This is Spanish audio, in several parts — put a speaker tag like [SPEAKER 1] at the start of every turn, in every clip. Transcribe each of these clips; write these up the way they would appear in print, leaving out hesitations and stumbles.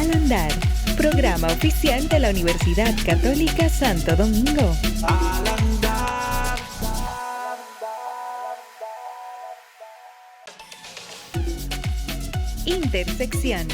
[SPEAKER 1] Al Andar, programa oficial de la Universidad Católica Santo Domingo.
[SPEAKER 2] Al andar.
[SPEAKER 1] Intersección.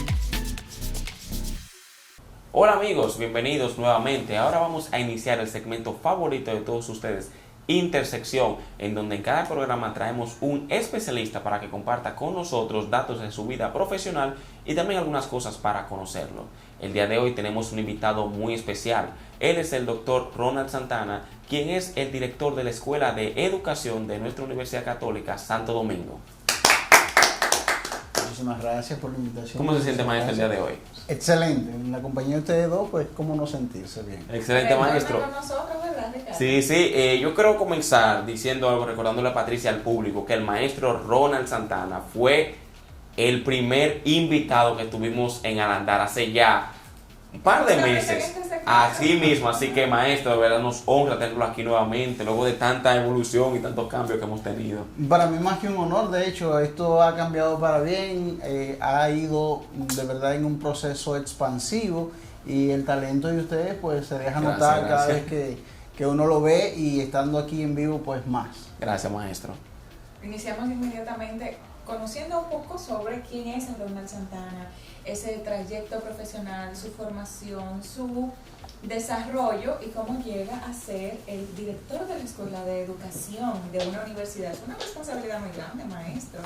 [SPEAKER 3] Hola amigos, bienvenidos nuevamente. Ahora vamos a iniciar el segmento favorito de todos ustedes, Intersección, en donde en cada programa traemos un especialista para que comparta con nosotros datos de su vida profesional y también algunas cosas para conocerlo. El día de hoy tenemos un invitado muy especial. Él es el doctor Ronald Santana, quien es el director de la Escuela de Educación de nuestra Universidad Católica Santo Domingo.
[SPEAKER 4] Muchísimas gracias por la invitación.
[SPEAKER 3] ¿Cómo se siente, maestro, el día de hoy?
[SPEAKER 4] Excelente. En la compañía de ustedes dos, pues, ¿cómo no sentirse bien?
[SPEAKER 3] Excelente, maestro.
[SPEAKER 5] Con nosotros, ¿verdad, Ricardo?
[SPEAKER 3] Sí, yo quiero comenzar diciendo algo, recordándole a Patricia al público, que el maestro Ronald Santana fue el primer invitado que tuvimos en Al Andar hace ya un par de meses. Así mismo, así que maestro, de verdad nos honra tenerlo aquí nuevamente, luego de tanta evolución y tantos cambios que hemos tenido.
[SPEAKER 4] Para mí más que un honor, de hecho, esto ha cambiado para bien, ha ido de verdad en un proceso expansivo y el talento de ustedes pues se deja notar cada vez que uno lo ve y estando aquí en vivo pues más.
[SPEAKER 3] Gracias, maestro.
[SPEAKER 5] Iniciamos inmediatamente conociendo un poco sobre quién es el Ronald Santana, ese trayecto profesional, su formación, su desarrollo y cómo llega a ser el director de la Escuela de Educación de una universidad. Es una responsabilidad muy grande, maestro,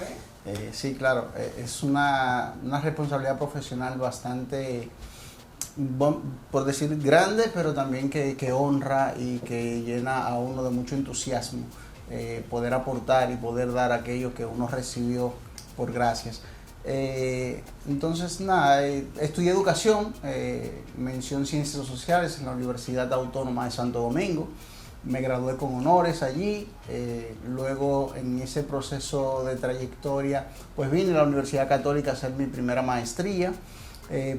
[SPEAKER 5] ¿eh?
[SPEAKER 4] Sí, claro, es una responsabilidad profesional bastante, por decir, grande, pero también que honra y que llena a uno de mucho entusiasmo. Poder aportar y poder dar aquello que uno recibió por gracias. Entonces, nada, estudié educación, mención ciencias sociales en la Universidad Autónoma de Santo Domingo. Me gradué con honores allí. Luego, en ese proceso de trayectoria, pues vine a la Universidad Católica a hacer mi primera maestría.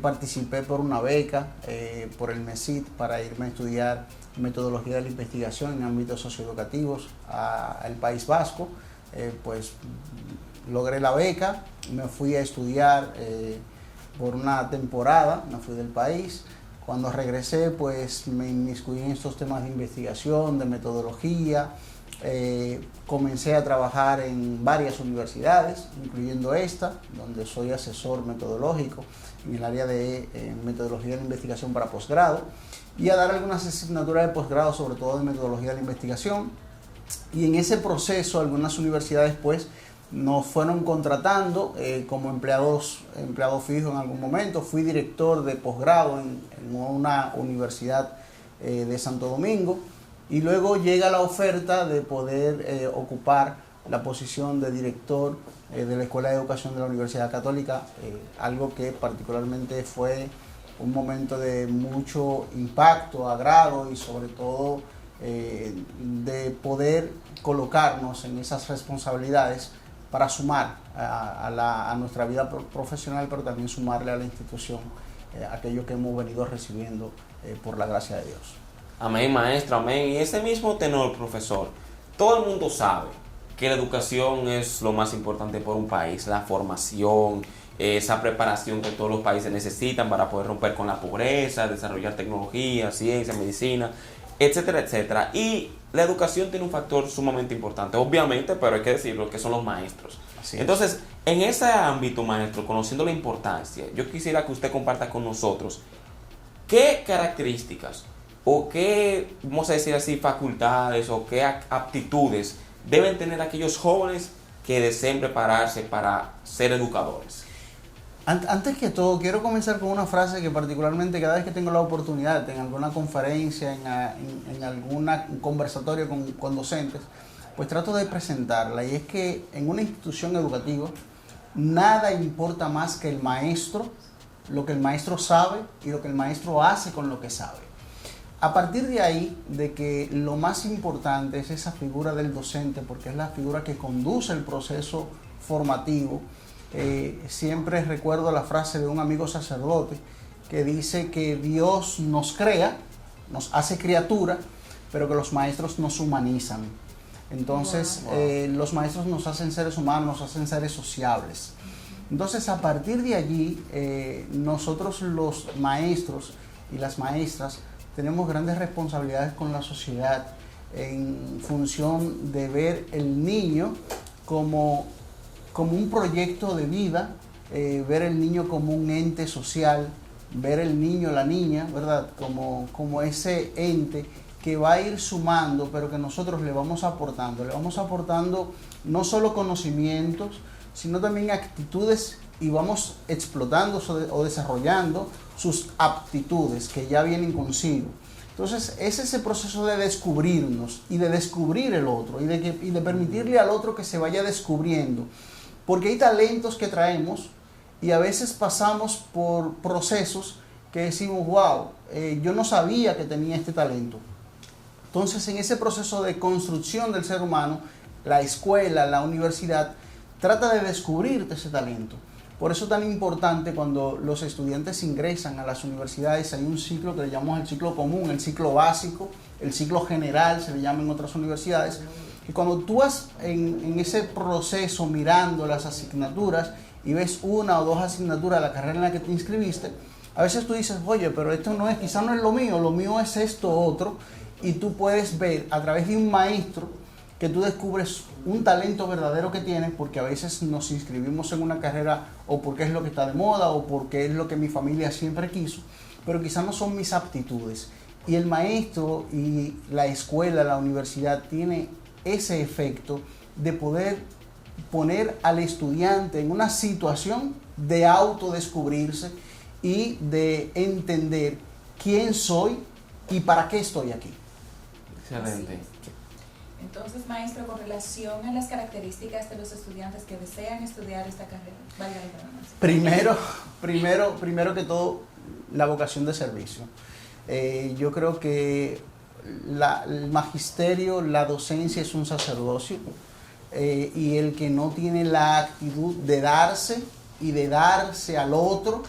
[SPEAKER 4] Participé por una beca, por el MESID, para irme a estudiar metodología de la investigación en ámbitos socioeducativos al País Vasco. Pues logré la beca, me fui a estudiar por una temporada, me fui del país. Cuando regresé, pues me inmiscuí en estos temas de investigación, de metodología. Comencé a trabajar en varias universidades, incluyendo esta, donde soy asesor metodológico en el área de metodología de la investigación para posgrado, y a dar algunas asignaturas de posgrado, sobre todo de metodología de la investigación. Y en ese proceso, algunas universidades pues nos fueron contratando como empleado fijo en algún momento. Fui director de posgrado en una universidad de Santo Domingo, y luego llega la oferta de poder ocupar la posición de director de la Escuela de Educación de la Universidad Católica, algo que particularmente fue un momento de mucho impacto, agrado y sobre todo de poder colocarnos en esas responsabilidades para sumar a nuestra vida profesional, pero también sumarle a la institución aquello que hemos venido recibiendo por la gracia de Dios.
[SPEAKER 3] Amén, maestro, amén. Y ese mismo tenor, profesor, todo el mundo sabe que la educación es lo más importante por un país, la formación, esa preparación que todos los países necesitan para poder romper con la pobreza, desarrollar tecnología, ciencia, medicina, etcétera, etcétera. Y la educación tiene un factor sumamente importante, obviamente, pero hay que decirlo, que son los maestros. Entonces, en ese ámbito, maestro, conociendo la importancia, yo quisiera que usted comparta con nosotros qué características o qué, vamos a decir así, facultades o qué aptitudes deben tener aquellos jóvenes que deseen prepararse para ser educadores.
[SPEAKER 4] Antes que todo, quiero comenzar con una frase que particularmente cada vez que tengo la oportunidad, en alguna conferencia, en algún conversatorio con docentes, pues trato de presentarla, y es que en una institución educativa nada importa más que el maestro, lo que el maestro sabe y lo que el maestro hace con lo que sabe. A partir de ahí, de que lo más importante es esa figura del docente, porque es la figura que conduce el proceso formativo. Siempre recuerdo la frase de un amigo sacerdote que dice que Dios nos crea, nos hace criatura, pero que los maestros nos humanizan. Entonces, los maestros nos hacen seres humanos, nos hacen seres sociables. Entonces, a partir de allí, nosotros los maestros y las maestras tenemos grandes responsabilidades con la sociedad en función de ver el niño como un proyecto de vida, ver el niño como un ente social, ver el niño, la niña, ¿verdad? Como ese ente que va a ir sumando, pero que nosotros le vamos aportando no solo conocimientos, sino también actitudes, y vamos explotando o desarrollando sus aptitudes que ya vienen consigo. Entonces es ese proceso de descubrirnos y de descubrir el otro y de permitirle al otro que se vaya descubriendo, porque hay talentos que traemos y a veces pasamos por procesos que decimos, wow, yo no sabía que tenía este talento. Entonces, en ese proceso de construcción del ser humano, la escuela, la universidad, trata de descubrirte ese talento. Por eso es tan importante cuando los estudiantes ingresan a las universidades, hay un ciclo que le llamamos el ciclo común, el ciclo básico, el ciclo general, se le llama en otras universidades. Y cuando tú vas en ese proceso mirando las asignaturas y ves una o dos asignaturas de la carrera en la que te inscribiste, a veces tú dices, oye, pero esto no es, quizás no es lo mío es esto otro. Y tú puedes ver a través de un maestro que tú descubres un talento verdadero que tienes, porque a veces nos inscribimos en una carrera o porque es lo que está de moda o porque es lo que mi familia siempre quiso, pero quizás no son mis aptitudes. Y el maestro y la escuela, la universidad, tiene ese efecto de poder poner al estudiante en una situación de autodescubrirse y de entender quién soy y para qué estoy aquí.
[SPEAKER 3] Excelente.
[SPEAKER 5] Entonces, maestro, con relación a las características de los estudiantes que desean estudiar esta carrera, valga la redundancia.
[SPEAKER 4] Primero que todo, la vocación de servicio. Yo creo que el magisterio, la docencia es un sacerdocio, y el que no tiene la actitud de darse y de darse al otro,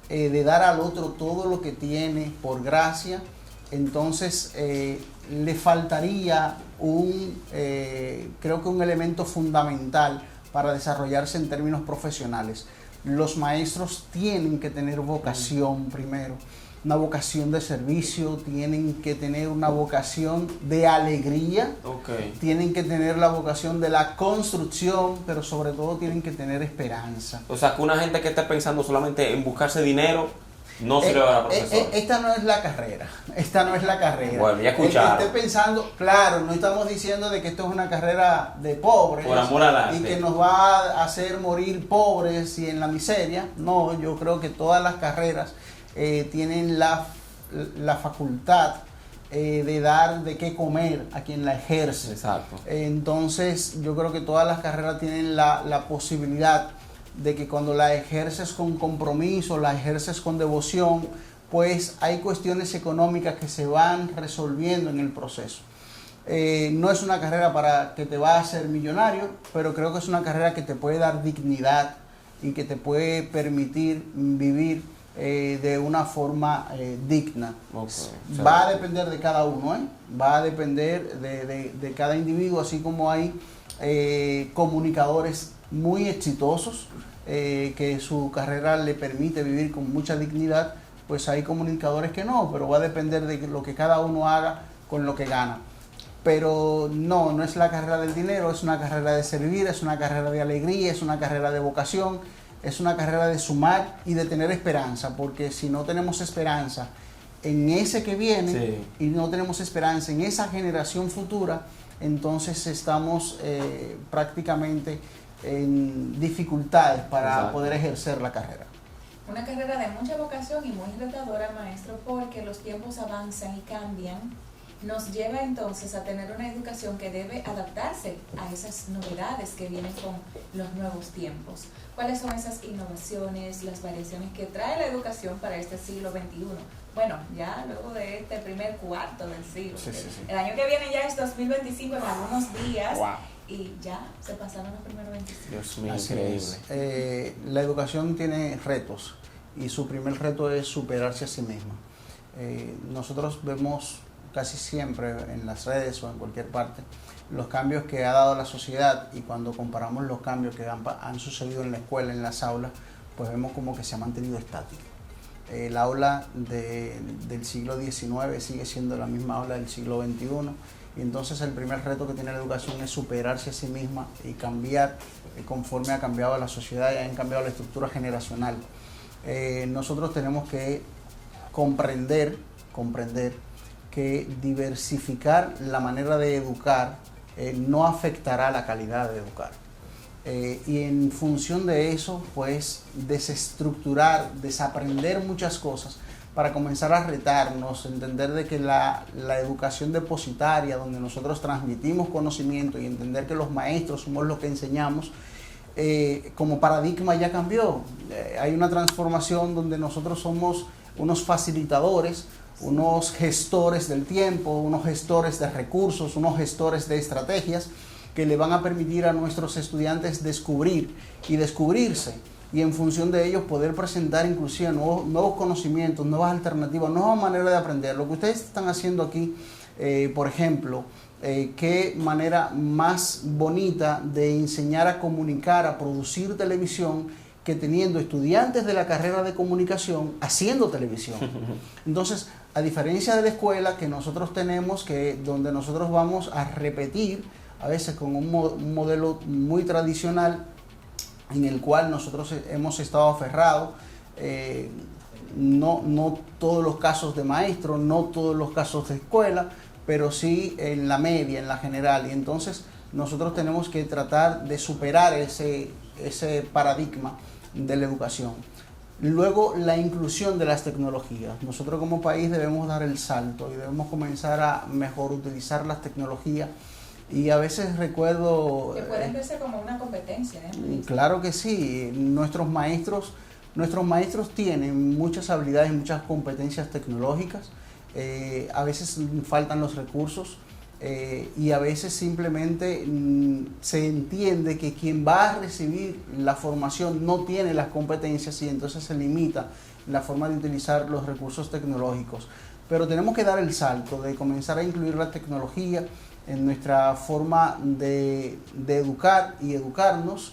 [SPEAKER 4] de dar al otro todo lo que tiene por gracia, entonces le faltaría creo que un elemento fundamental para desarrollarse en términos profesionales. Los maestros tienen que tener vocación primero, una vocación de servicio, tienen que tener una vocación de alegría, tienen que tener la vocación de la construcción, pero sobre todo tienen que tener esperanza.
[SPEAKER 3] O sea, que una gente que esté pensando solamente en buscarse dinero no sirve para profesor.
[SPEAKER 4] Esta no es la carrera.
[SPEAKER 3] Bueno, ya escucharon.
[SPEAKER 4] El que esté pensando, claro, no estamos diciendo de que esto es una carrera de pobres
[SPEAKER 3] por amor al arte,
[SPEAKER 4] y que nos va a hacer morir pobres y en la miseria. No, yo creo que todas las carreras tienen la facultad de dar de qué comer a quien la ejerce.
[SPEAKER 3] Exacto.
[SPEAKER 4] Entonces, yo creo que todas las carreras tienen la posibilidad de que cuando la ejerces con compromiso, la ejerces con devoción, pues hay cuestiones económicas que se van resolviendo en el proceso. No es una carrera para que te va a hacer millonario, pero creo que es una carrera que te puede dar dignidad y que te puede permitir vivir de una forma digna.
[SPEAKER 3] Okay.
[SPEAKER 4] Va a depender de cada uno, va a depender de cada individuo, así como hay comunicadores muy exitosos que su carrera le permite vivir con mucha dignidad, pues hay comunicadores que no, pero va a depender de lo que cada uno haga con lo que gana. Pero no es la carrera del dinero, es una carrera de servir, es una carrera de alegría, es una carrera de vocación, es una carrera de sumar y de tener esperanza, porque si no tenemos esperanza en ese que viene, sí, y no tenemos esperanza en esa generación futura, entonces estamos prácticamente en dificultades para, exacto, poder ejercer la carrera.
[SPEAKER 5] Una carrera de mucha vocación y muy retadora, maestro, porque los tiempos avanzan y cambian. Nos lleva entonces a tener una educación que debe adaptarse a esas novedades que vienen con los nuevos tiempos. ¿Cuáles son esas innovaciones, las variaciones que trae la educación para este siglo XXI? Bueno, ya luego de este primer cuarto del siglo. Sí. El año que viene ya es 2025 en algunos días. Wow. Y ya se pasaron los primeros 25.
[SPEAKER 3] Dios mío, increíble.
[SPEAKER 4] La educación tiene retos y su primer reto es superarse a sí misma. Nosotros vemos casi siempre en las redes o en cualquier parte los cambios que ha dado la sociedad, y cuando comparamos los cambios que han sucedido en la escuela, en las aulas, pues vemos como que se ha mantenido estático. El aula del siglo XIX sigue siendo la misma aula del siglo XXI, y entonces el primer reto que tiene la educación es superarse a sí misma y cambiar conforme ha cambiado la sociedad y ha cambiado la estructura generacional. Nosotros tenemos que comprender que diversificar la manera de educar no afectará la calidad de educar. Y en función de eso, pues desestructurar, desaprender muchas cosas para comenzar a retarnos, entender de que la educación depositaria, donde nosotros transmitimos conocimiento, y entender que los maestros somos los que enseñamos, como paradigma ya cambió. Hay una transformación donde nosotros somos unos facilitadores, unos gestores del tiempo, unos gestores de recursos, unos gestores de estrategias que le van a permitir a nuestros estudiantes descubrir y descubrirse, y en función de ellos poder presentar inclusive nuevos conocimientos, nuevas alternativas, nuevas maneras de aprender. Lo que ustedes están haciendo aquí, por ejemplo, qué manera más bonita de enseñar a comunicar, a producir televisión, que teniendo estudiantes de la carrera de comunicación haciendo televisión. Entonces, a diferencia de la escuela que nosotros tenemos, donde nosotros vamos a repetir, a veces con un modelo muy tradicional, en el cual nosotros hemos estado aferrados, no todos los casos de maestro, no todos los casos de escuela, pero sí en la media, en la general. Y entonces nosotros tenemos que tratar de superar ese paradigma de la educación. Luego, la inclusión de las tecnologías. Nosotros como país debemos dar el salto y debemos comenzar a mejor utilizar las tecnologías. Y a veces recuerdo...
[SPEAKER 5] Que pueden verse como una competencia, ¿eh?
[SPEAKER 4] Claro que sí. Nuestros maestros tienen muchas habilidades y muchas competencias tecnológicas. A veces faltan los recursos. Y a veces simplemente se entiende que quien va a recibir la formación no tiene las competencias, y entonces se limita la forma de utilizar los recursos tecnológicos. Pero tenemos que dar el salto de comenzar a incluir la tecnología en nuestra forma de educar y educarnos.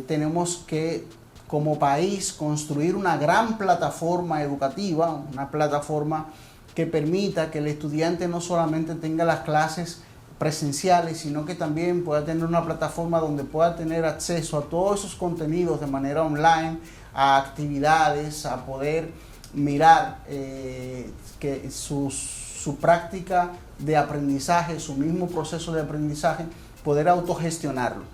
[SPEAKER 4] Tenemos que, como país, construir una gran plataforma educativa, una plataforma que permita que el estudiante no solamente tenga las clases presenciales, sino que también pueda tener una plataforma donde pueda tener acceso a todos esos contenidos de manera online, a actividades, a poder mirar que su práctica de aprendizaje, su mismo proceso de aprendizaje, poder autogestionarlo.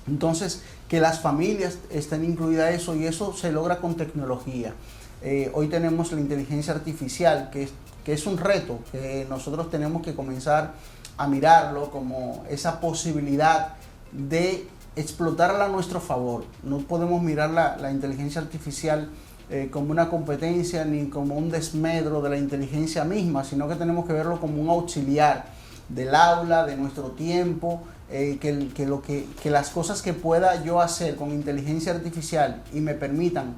[SPEAKER 4] Entonces, que las familias estén incluidas en eso, y eso se logra con tecnología. Hoy tenemos la inteligencia artificial, que es un reto, que nosotros tenemos que comenzar a mirarlo como esa posibilidad de explotarla a nuestro favor. No podemos mirar la inteligencia artificial como una competencia ni como un desmedro de la inteligencia misma, sino que tenemos que verlo como un auxiliar del aula, de nuestro tiempo, que las cosas que pueda yo hacer con inteligencia artificial y me permitan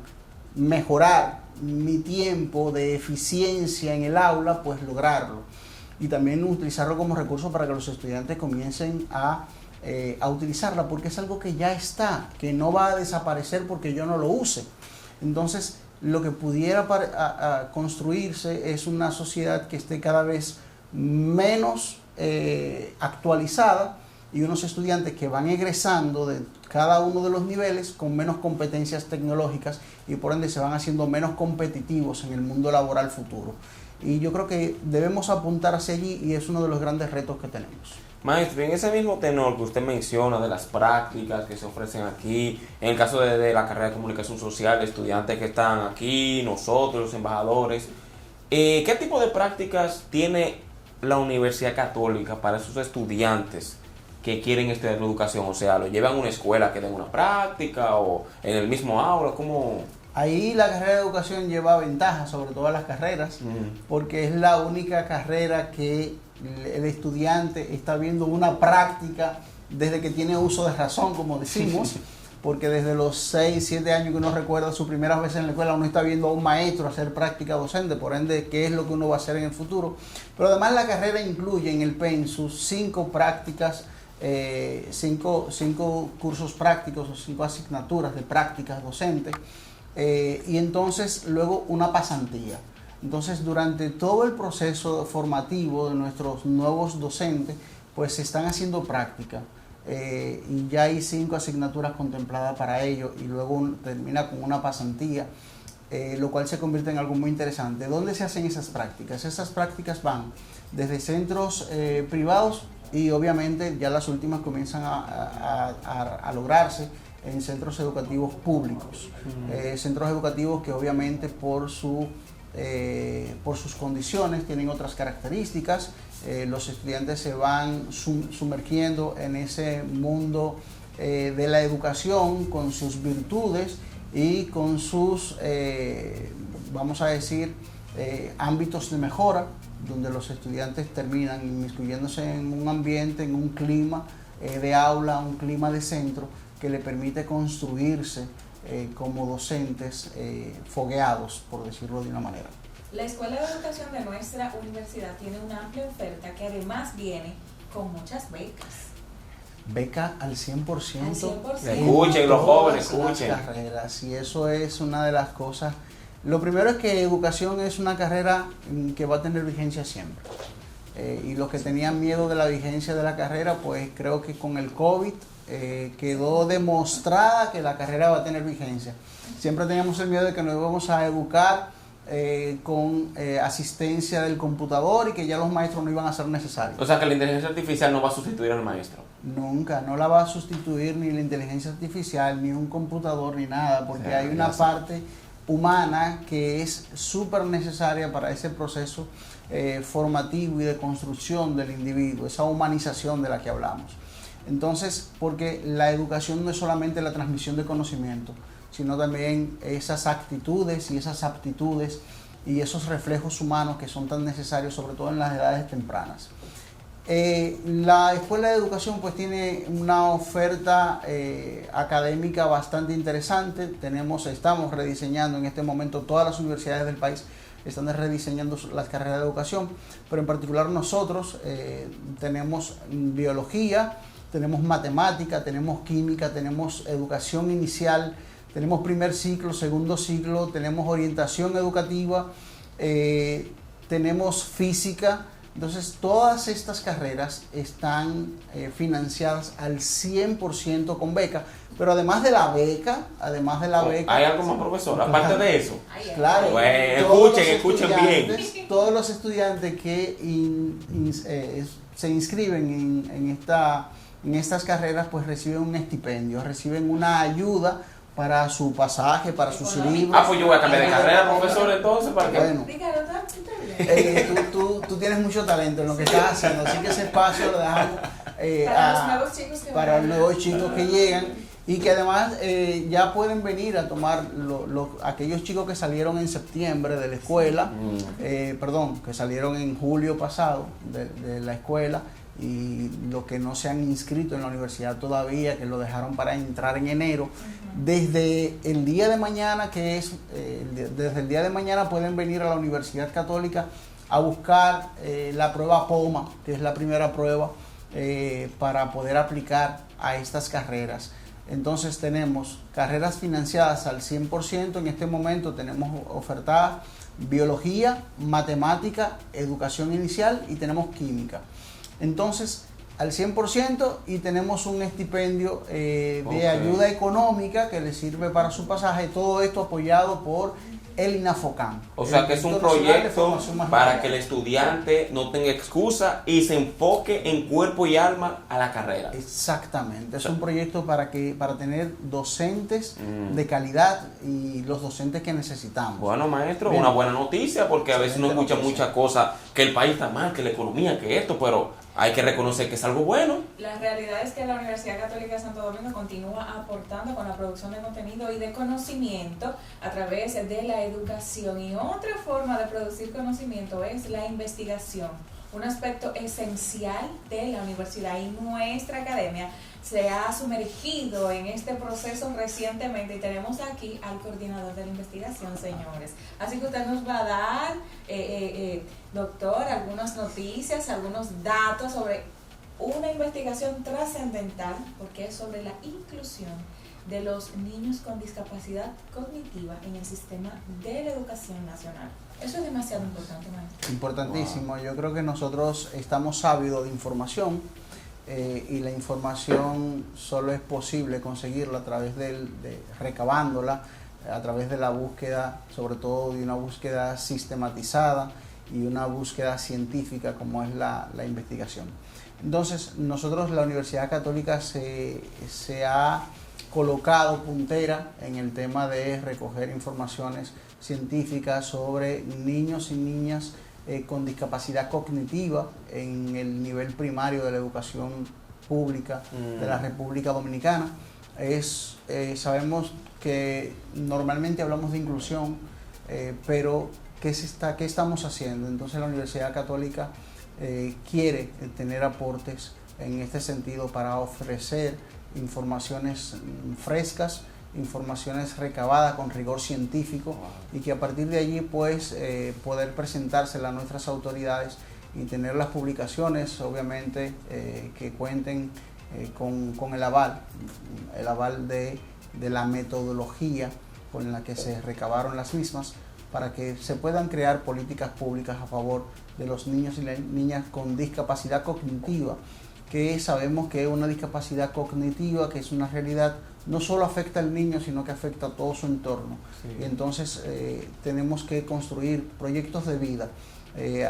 [SPEAKER 4] mejorar mi tiempo de eficiencia en el aula, pues lograrlo. Y también utilizarlo como recurso para que los estudiantes comiencen a utilizarla, porque es algo que ya está, que no va a desaparecer porque yo no lo use. Entonces, lo que pudiera construirse es una sociedad que esté cada vez menos actualizada, y unos estudiantes que van egresando de cada uno de los niveles con menos competencias tecnológicas, y por ende se van haciendo menos competitivos en el mundo laboral futuro. Y yo creo que debemos apuntar hacia allí, y es uno de los grandes retos que tenemos.
[SPEAKER 3] Maestro, en ese mismo tenor que usted menciona de las prácticas que se ofrecen aquí, en el caso de la carrera de comunicación social, estudiantes que están aquí, nosotros, los embajadores, ¿qué tipo de prácticas tiene la Universidad Católica para esos estudiantes que quieren estudiar educación? O sea, ¿lo llevan a una escuela que den una práctica o en el mismo aula? ¿Cómo?
[SPEAKER 4] Ahí la carrera de educación lleva ventajas sobre todas las carreras, porque es la única carrera que el estudiante está viendo una práctica desde que tiene uso de razón, como decimos, porque desde los 6, 7 años que uno recuerda sus primeras veces en la escuela, uno está viendo a un maestro hacer práctica docente, por ende, qué es lo que uno va a hacer en el futuro. Pero además la carrera incluye en el Pensus 5 prácticas, 5 cursos prácticos o 5 asignaturas de prácticas docentes, y entonces luego una pasantía. Entonces, durante todo el proceso formativo de nuestros nuevos docentes, pues se están haciendo prácticas. Y ya hay 5 asignaturas contempladas para ello y luego termina con una pasantía, lo cual se convierte en algo muy interesante. ¿Dónde se hacen esas prácticas? Esas prácticas van desde centros privados y obviamente ya las últimas comienzan a lograrse en centros educativos públicos. Centros educativos que obviamente por sus condiciones tienen otras características. Los estudiantes se van sumergiendo en ese mundo de la educación con sus virtudes y con sus, vamos a decir, ámbitos de mejora, donde los estudiantes terminan inmiscuyéndose en un ambiente, en un clima de aula, un clima de centro que le permite construirse como docentes fogueados, por decirlo de una manera.
[SPEAKER 5] La Escuela de Educación de nuestra universidad tiene una amplia oferta que además viene con muchas becas.
[SPEAKER 4] Beca al 100%.
[SPEAKER 5] Al 100%.
[SPEAKER 3] Escuchen, los jóvenes,
[SPEAKER 4] todas
[SPEAKER 3] escuchen.
[SPEAKER 4] las carreras, y eso es una de las cosas. Lo primero es que educación es una carrera que va a tener vigencia siempre. Y los que tenían miedo de la vigencia de la carrera, pues creo que con el COVID quedó demostrada que la carrera va a tener vigencia. Siempre teníamos el miedo de que nos íbamos a educar con asistencia del computador y que ya los maestros no iban a ser necesarios.
[SPEAKER 3] O sea que la inteligencia artificial no va a sustituir al maestro.
[SPEAKER 4] Nunca, no la va a sustituir ni la inteligencia artificial, ni un computador, ni nada, porque
[SPEAKER 3] O sea,
[SPEAKER 4] hay una parte humana que es súper necesaria para ese proceso formativo y de construcción del individuo, esa humanización de la que hablamos. Entonces, porque la educación no es solamente la transmisión de conocimiento, sino también esas actitudes y esas aptitudes y esos reflejos humanos que son tan necesarios, sobre todo en las edades tempranas. La Escuela de Educación pues tiene una oferta académica bastante interesante. Estamos rediseñando en este momento, todas las universidades del país están rediseñando las carreras de educación, pero en particular nosotros tenemos biología, tenemos matemática, tenemos química, tenemos educación inicial, tenemos primer ciclo, segundo ciclo, tenemos orientación educativa, tenemos física. Entonces, todas estas carreras están financiadas al 100% con beca, pero además de la beca,
[SPEAKER 3] ¿Hay algo más, profesor? Aparte de eso.
[SPEAKER 4] Claro,
[SPEAKER 3] Bueno, escuchen bien.
[SPEAKER 4] Todos los estudiantes que se inscriben en estas carreras, pues reciben un estipendio, reciben una ayuda para su pasaje, para sus libros.
[SPEAKER 3] Pues yo voy a cambiar de carrera, profesor, entonces, ¿para qué?
[SPEAKER 4] Bueno, tú tienes mucho talento en lo que estás haciendo, así que ese espacio lo dejamos para los nuevos chicos que llegan y que además ya pueden venir a tomar aquellos chicos que salieron en septiembre de la escuela, que salieron en julio pasado de la escuela, y los que no se han inscrito en la universidad todavía, que lo dejaron para entrar en enero. Desde el día de mañana, desde el día de mañana pueden venir a la Universidad Católica a buscar la prueba POMA, que es la primera prueba para poder aplicar a estas carreras. Entonces tenemos carreras financiadas al 100%, en este momento tenemos ofertadas biología, matemática, educación inicial y tenemos química. Entonces, al 100%, y tenemos un estipendio de ayuda económica que le sirve para su pasaje, todo esto apoyado por el INAFOCAM.
[SPEAKER 3] O sea que es un proyecto para que el estudiante no tenga excusa y se enfoque en cuerpo y alma a la carrera.
[SPEAKER 4] Exactamente, es un proyecto para tener docentes de calidad y los docentes que necesitamos.
[SPEAKER 3] Bueno, maestro,
[SPEAKER 4] Bien.
[SPEAKER 3] una buena noticia, porque a veces uno escucha muchas cosas, que el país está mal, que la economía, que esto, pero hay que reconocer que es algo bueno.
[SPEAKER 5] La realidad es que la Universidad Católica de Santo Domingo continúa aportando con la producción de contenido y de conocimiento a través de la educación. Y otra forma de producir conocimiento es la investigación. un aspecto esencial de la universidad, y nuestra academia se ha sumergido en este proceso recientemente, y tenemos aquí al coordinador de la investigación, señores. Así que usted nos va a dar, doctor, algunas noticias, algunos datos sobre una investigación trascendental, porque es sobre la inclusión de los niños con discapacidad cognitiva en el sistema de la educación nacional. Eso es demasiado importante, maestro.
[SPEAKER 4] Importantísimo. Yo creo que nosotros estamos ávidos de información, y la información solo es posible conseguirla a través recabándola, a través de la búsqueda, sobre todo de una búsqueda sistematizada y una búsqueda científica como es la investigación. Entonces, nosotros, la Universidad Católica se ha colocado puntera en el tema de recoger informaciones científicas sobre niños y niñas con discapacidad cognitiva en el nivel primario de la educación pública de la República Dominicana. Sabemos que normalmente hablamos de inclusión, pero ¿qué estamos haciendo? Entonces la Universidad Católica quiere tener aportes en este sentido para ofrecer informaciones frescas, informaciones recabadas con rigor científico, y que a partir de allí pues poder presentárselas a nuestras autoridades y tener las publicaciones obviamente que cuenten con el aval de la metodología con la que se recabaron las mismas, para que se puedan crear políticas públicas a favor de los niños y las niñas con discapacidad cognitiva, que sabemos que es una discapacidad cognitiva que es una realidad, no solo afecta al niño, sino que afecta a todo su entorno. Sí. Y entonces tenemos que construir proyectos de vida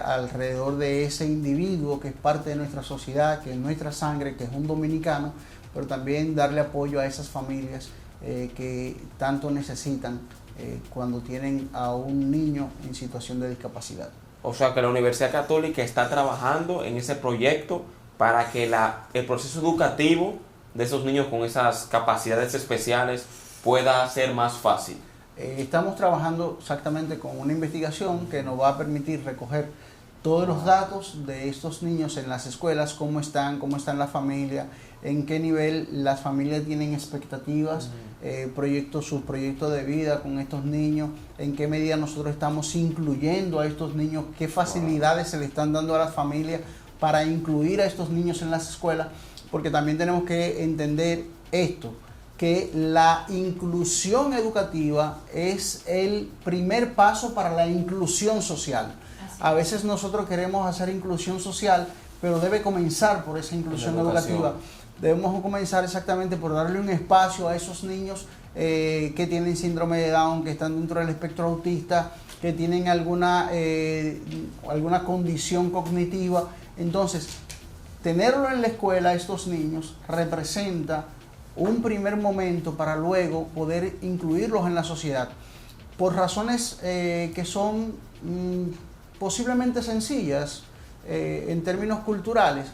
[SPEAKER 4] alrededor de ese individuo que es parte de nuestra sociedad, que es nuestra sangre, que es un dominicano, pero también darle apoyo a esas familias que tanto necesitan cuando tienen a un niño en situación de discapacidad.
[SPEAKER 3] O sea que la Universidad Católica está trabajando en ese proyecto para que el proceso educativo de esos niños con esas capacidades especiales pueda ser más fácil.
[SPEAKER 4] Estamos trabajando exactamente con una investigación que nos va a permitir recoger todos los datos de estos niños en las escuelas, cómo están las familias, en qué nivel las familias tienen expectativas, sus proyectos de vida con estos niños, en qué medida nosotros estamos incluyendo a estos niños, qué facilidades se le están dando a las familias para incluir a estos niños en las escuelas, porque también tenemos que entender esto, que la inclusión educativa es el primer paso para la inclusión social. A veces nosotros queremos hacer inclusión social, pero debe comenzar por esa inclusión educativa. Debemos comenzar exactamente por darle un espacio a esos niños que tienen síndrome de Down, que están dentro del espectro autista, que tienen alguna condición cognitiva. Entonces, tenerlo en la escuela, estos niños, representa un primer momento para luego poder incluirlos en la sociedad. Por razones que son posiblemente sencillas en términos culturales.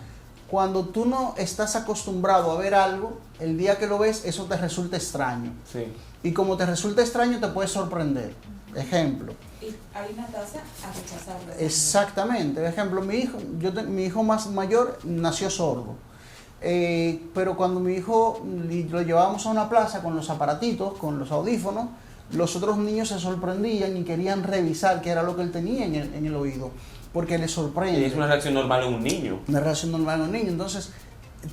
[SPEAKER 4] Cuando tú no estás acostumbrado a ver algo, el día que lo ves, eso te resulta extraño. Sí. Y como te resulta extraño, te puede sorprender. Ejemplo.
[SPEAKER 5] Y hay una tasa a rechazarlo.
[SPEAKER 4] Exactamente. Ejemplo, mi hijo más mayor nació sordo. Pero cuando mi hijo lo llevábamos a una plaza con los aparatitos, con los audífonos, los otros niños se sorprendían y querían revisar qué era lo que él tenía en el oído, porque le sorprende.
[SPEAKER 3] Y es una reacción normal en un niño.
[SPEAKER 4] Una reacción normal en un niño. Entonces,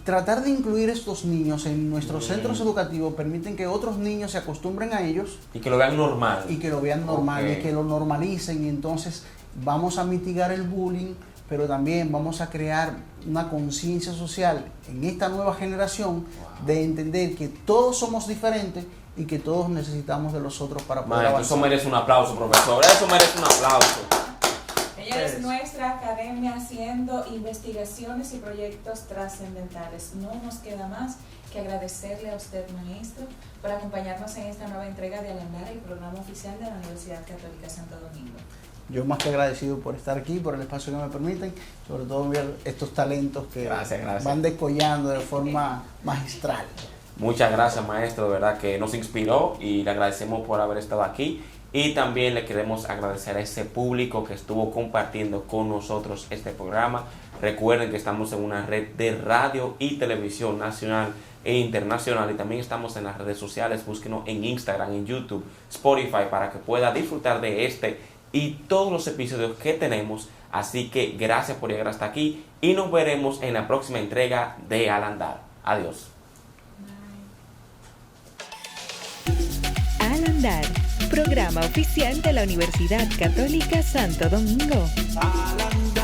[SPEAKER 4] tratar de incluir estos niños en nuestros centros educativos permiten que otros niños se acostumbren a ellos.
[SPEAKER 3] Y que lo vean normal.
[SPEAKER 4] Y que lo vean normal, y que lo normalicen. Y entonces vamos a mitigar el bullying, pero también vamos a crear una conciencia social en esta nueva generación de entender que todos somos diferentes y que todos necesitamos de los otros para poder avanzar.
[SPEAKER 3] Eso merece un aplauso, profesor. Eso merece un aplauso.
[SPEAKER 5] Señores, nuestra academia haciendo investigaciones y proyectos trascendentales. No nos queda más que agradecerle a usted, maestro, por acompañarnos en esta nueva entrega de Alandara, el programa oficial de la Universidad Católica Santo Domingo.
[SPEAKER 4] Yo más que agradecido por estar aquí, por el espacio que me permiten, sobre todo ver estos talentos que van descollando de forma magistral.
[SPEAKER 3] Muchas gracias, maestro, de verdad que nos inspiró y le agradecemos por haber estado aquí. Y también le queremos agradecer a ese público que estuvo compartiendo con nosotros este programa. Recuerden que estamos en una red de radio y televisión nacional e internacional, y también estamos en las redes sociales. Búsquenos en Instagram, en YouTube, Spotify, para que pueda disfrutar de este y todos los episodios que tenemos. Así que gracias por llegar hasta aquí y nos veremos en la próxima entrega de Al Andar. Adiós.
[SPEAKER 1] Al Andar, programa oficial de la Universidad Católica Santo Domingo.
[SPEAKER 2] Al andar.